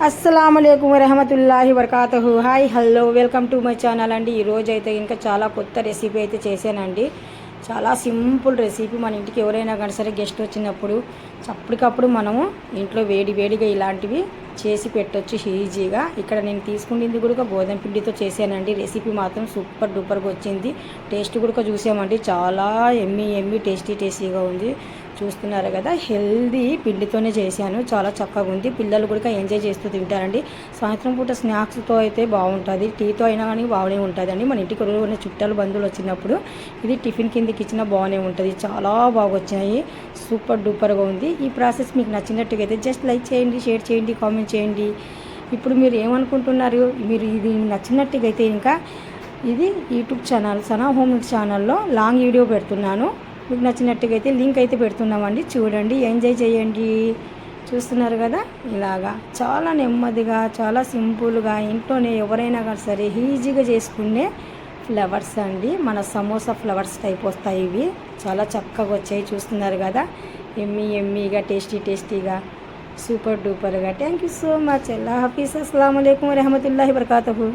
అస్సలాముఅలైకుం వరహమతుల్లాహి వబరకాతుహు. Hi hello welcome to my channel అండి. ఈరోజు అయితే ఇంకా చాలా కొత్త రెసిపీ అయితే చేశానండి. చాలా సింపుల్ రెసిపీ. మన ఇంటికి ఎవరైనా కానీ సరే గెస్ట్ వచ్చినప్పుడు అప్పటికప్పుడు మనము ఇంట్లో వేడిగా ఇలాంటివి చేసి పెట్టొచ్చు ఈజీగా. ఇక్కడ నేను తీసుకునేది కూడా గోధుమ పిండితో చేశానండి. రెసిపీ మాత్రం సూపర్ డూపర్గా వచ్చింది. టేస్ట్ కూడా చూసామండి, చాలా ఎమ్మి టేస్టీగా ఉంది. చూస్తున్నారు కదా, హెల్దీ పిండితోనే చేశాను. చాలా చక్కగా ఉంది. పిల్లలు కూడా ఎంజాయ్ చేస్తూ తింటారండి. సాయంత్రం పూట స్నాక్స్తో అయితే బాగుంటుంది, టీతో అయినా కానీ బాగానే ఉంటుందండి. మన ఇంటికి ఉన్న చుట్టాలు బంధువులు వచ్చినప్పుడు ఇది టిఫిన్ కిందకి ఇచ్చినా బాగానే ఉంటుంది. చాలా బాగా వచ్చాయి, సూపర్ డూపర్గా ఉంది. ఈ ప్రాసెస్ మీకు నచ్చినట్టుగా అయితే జస్ట్ లైక్ చేయండి, షేర్ చేయండి, కామెంట్ చేయండి. ఇప్పుడు మీరు ఏమనుకుంటున్నారు, మీరు ఇది నచ్చినట్టుగా అయితే ఇంకా ఇది యూట్యూబ్ ఛానల్ సనా హోమ్ ఛానల్లో లాంగ్ వీడియో పెడుతున్నాను. మీకు నచ్చినట్టుగా అయితే లింక్ అయితే పెడుతున్నామండి, చూడండి, ఎంజాయ్ చేయండి. చూస్తున్నారు కదా, ఇలాగా చాలా నెమ్మదిగా చాలా సింపుల్గా ఇంట్లోనే ఎవరైనా కానీ సరే ఈజీగా చేసుకునే ఫ్లవర్స్ అండి. మన సమోసా ఫ్లవర్స్ టైప్ వస్తాయి ఇవి. చాలా చక్కగా వచ్చాయి. చూస్తున్నారు కదా, ఎమ్మీగా టేస్టీగా సూపర్ డూపర్గా. Thank you so much. అల్లా హాఫీజ్. అస్సలాము అలైకుం వరహమతుల్లాహి వబరకాతుహు.